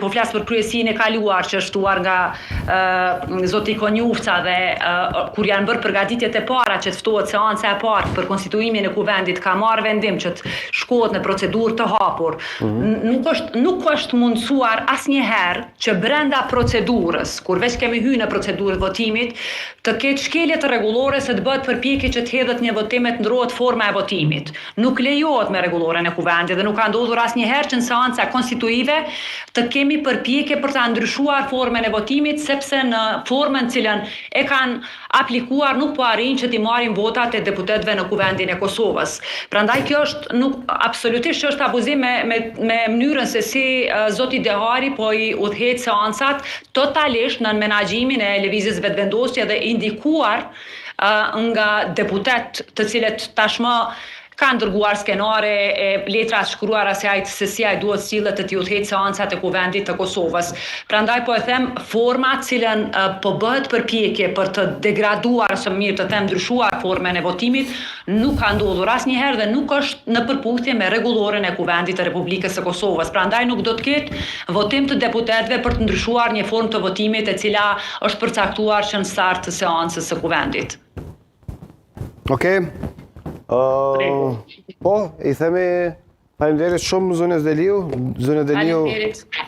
po flas për kryesinë e kaluar që është shtuar nga zoti Konjufca dhe kur janë bërë përgatitjet e para që të ftohet seanca e parë për konstituimin e kuvendit, ka marrë vendim që të shkohet në procedurë të hapur. Nuk është mundësuar asnjëherë që brenda procedurës, kur veç kemi hyrë në procedurën e votimit, të ketë shkelje të rregullore se të bëhet përpjekje që të hedhet një votim e të ndrohet forma e votimit. Nuk lejohet me rregulloren e kuvendit dhe nuk ka ndodhur asnjëherë që në seanca konstituive të kemi përpjekje për ta ndryshuar formën e votimit, sepse në formën cilën e kanë aplikuar nuk po arrin që t'i marrin votat e deputetëve në kuvendin e Kosovës. Prandaj kjo është absolutisht është abuzim me mënyrën se si zoti Dehari po i udhëheq seancat totalisht në menaxhimin e lëvizjes vetëvendosje dhe indikuar nga deputet të cilët tashmë kanë dërguar skenare e letra shkruara se si ai duhet sillet të udhëheq seancat e kuvendit të Kosovës. Prandaj po e them, forma cilën po bëhet përpjekje për të degraduar ose mirë të them ndryshuar formën e votimit nuk ka ndodhur asnjëherë dhe nuk është në përputhje me rregulloren e kuvendit të Republikës së Kosovës. Prandaj nuk do të ketë votim të deputetëve për të ndryshuar një formë të votimit e cila është përcaktuar që në start të seancës së kuvendit. Okej. Po, i themi faleminderit shumë Zonës Deliu.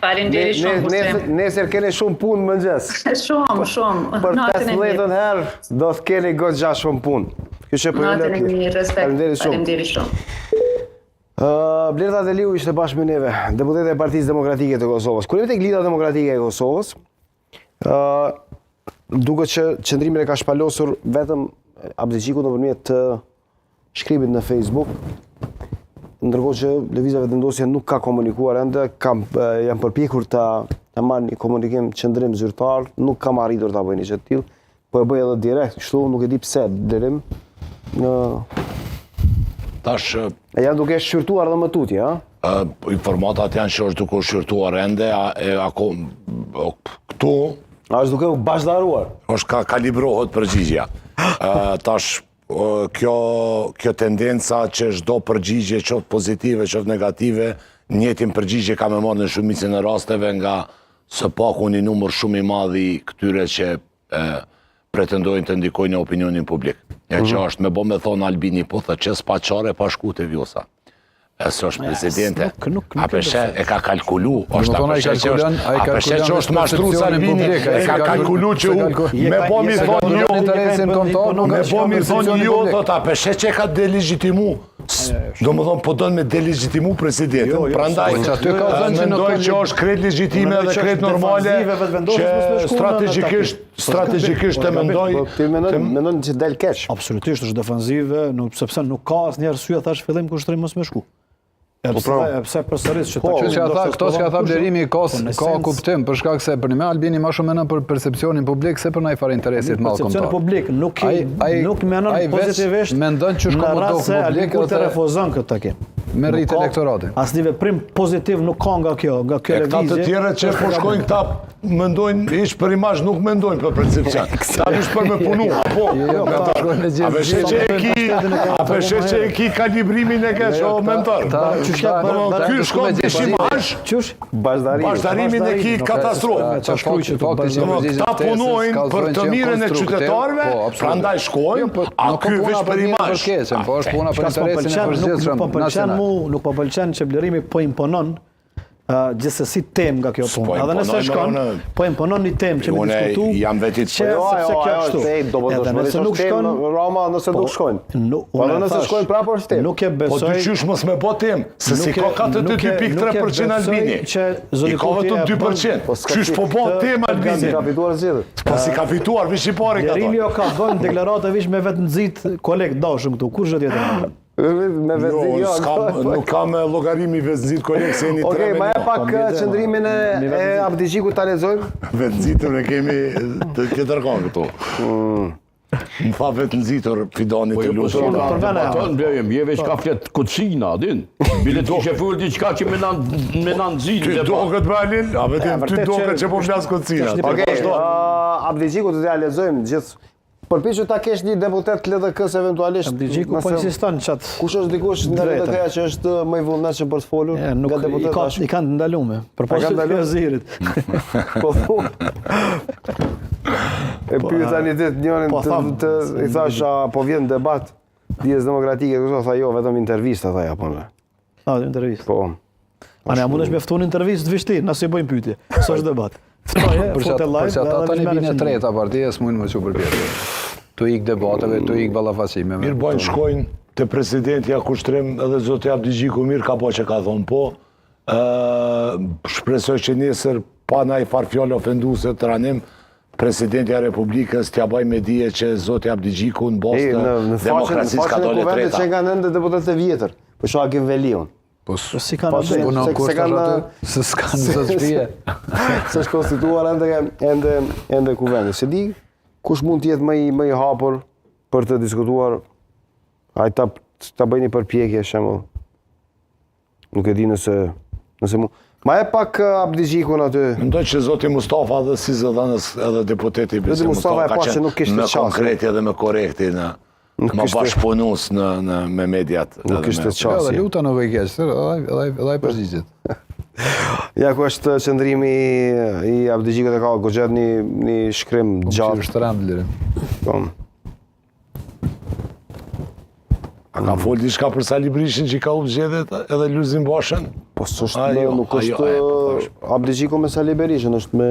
Faleminderit shumë. Nesër keni shumë punë mëngjes. Shumë. Për 15 herë do të keni goxha shumë punë. Kështu po natën e mirë, respekt. Faleminderit shumë. Blerta Deliu ishte bashkë me neve, deputete e Partisë Demokratike të Kosovës. Kur jemi tek Lidha Demokratike e Kosovës, duket që qëndrimin e ka shpalosur vetëm Abdixhiku nëpërmjet të shkripit në Facebook, ndërkohë që lëvizja vetëvendosje nuk ka komunikuar ende, janë përpjekur ta marrë një komunikim qendrim zyrtar, nuk kam arritur ta bëj një gjë të tillë, po e bëj edhe direkt, kështu nuk e di pse dërim. Tash janë duke shqyrtuar dhe më tutje, ha? Informatat janë që është duke shqyrtuar ende, këtu është duke u bashdaruar. Është kalibrohet përgjigjja. Tash kjo tendenca që çdo përgjigje qoftë pozitive, qoftë negative, njëjtin përgjigje ka me marrë në shumicën e rasteve nga së paku një numër shumë i madh i këtyre që pretendojnë të ndikojnë opinionin publik. Ja që është me me thonë Albini, po thë që s'pa qare pa shku të vjosa. Së është presidente, a peshe e ka kalkulu, a peshe që është mashtru Salvini, e ka kalkulu që me po mi thonë jo, a peshe që e ka delegitimu, do më thonë po dënë me delegitimu presidentin, prandaj mendoj që është kret legjitime dhe kret normale, që strategjikisht të mendoj... Ti mendon që del keq? Absolutisht është defensive, sepse nuk ka asë një arsye thash fillim kushtrim mos me shku. Pse përsëris që këto që ka tha Blerimi ka kuptim, për shkak se për një me Albini ma shumë menon për percepcionin publik se për na i fare interesit malë komtar. Percepcionin publik nuk menon pozitivisht në rast se Albini kur të refuzon këtë takim. Me rritë elektoratin. Asnjë veprim pozitiv nuk ka nga kjo lëvizje. Këta të tjere që po shkojnë këta mendojnë ish për imazh, nuk mendojnë për percepcion. Ta ish për me punu, apo? A peshe që e ki kalibrimin e kesh o mentor. Ky shkon të imazh, bashkëdarimin e ki katastrofë. Këta punojnë për të mirën e qytetarëve, prandaj shkojnë, a ky veç për imazh. Po është puna për interesin e përgjithshëm nacional. Nuk po pëlqen që Blerimi po imponon gjithsesi temë nga kjo punë. Edhe nëse shkon, po imponon një temë që me diskutu. Unë jam vetit që edhe nëse nuk shkon, Roma nëse nuk shkojnë. Po nëse shkojnë prapë është temë. Nuk e besoj. Po të qysh mos me bo temë, se si ka 42.3% Albini. I ka vetëm 2%. Qysh po bo temë Albini. Po si ka fituar, vish i pari ka Blerimi ka bënë deklaratë vish me vetë nëzit kolegë dashëm këtu. Kur zhë tjetër? Nuk kam logarimi vetënxit kolegë se jeni 3 Okej, ma e pak qëndrimin e Abdixhikut ta lexojmë. Vetënxitën e kemi të tjetër kanë këtu. Më fa vetënxitur Fidani të lutur. Je veç ka flet kucina, din. Bile ti she fol diçka që me na nxit. Ty doket me Alin, ty doket që po flas kucina. Okej, Abdixhikut do t'ja lexojmë gjithë Përpiqu ta kesh një deputet LDK-s eventualisht. Abdigjiku po insiston çat. Kush është dikush nga LDK-ja që është më i vullnetshëm për të folur nga deputet? I kanë ndaluar. Përposhtë të Gazirit. Po thu. E pyeta një ditë njërin i thash po vjen debat Dijes Demokratike, kështu tha jo, vetëm intervista tha Japonëve. Intervistë. Po. Ana mundesh me ftun intervistë të vështirë, na si bëjmë pyetje. S'është debat. Për që ata tani vinë e treta partia, s'mujnë më që përpjekje. Tu ik debateve, tu ik ballafaqime. Mirë bojnë shkojnë te presidenti kushtrim edhe zoti Abdigjiku mirë ka po që ka thonë po. Shpresoj që nesër pa ndaj farë fjalë ofenduese të ranim presidenti e Republikës t'ja baj me dije që zoti Abdigjiku në bostë demokracisë katole treta. Që kanë ende deputetët e vjetër, për shkak Hakim Veliun. Po si kanë se s'kanë zë shpije. Se është konstituar ende kuvendi. Se di, kush mund t'jetë më i hapur për të diskutuar, ai ta bëjnë një përpjekje, shembull. Nuk e di nëse mund. Ma e pak Abdigjikun aty. Mendoj që zoti Mustafa dhe si zëdhënës edhe deputeti Zoti Mustafa ka qenë me konkreti edhe me korekti më bashkëpunus me mediat. Nuk ishte qasje. Edhe luta nuk e keq, edhe ai përgjigjet. Ja ku është qëndrimi i Abdigjikut e ka goxhet një shkrim gjatë. Është rëndë. A ka folë diçka për Sali Berishin që ka u zgjedhjet edhe Lulzim Bashën? Po s'është, nuk është Abdigjiku me Sali Berishin, është me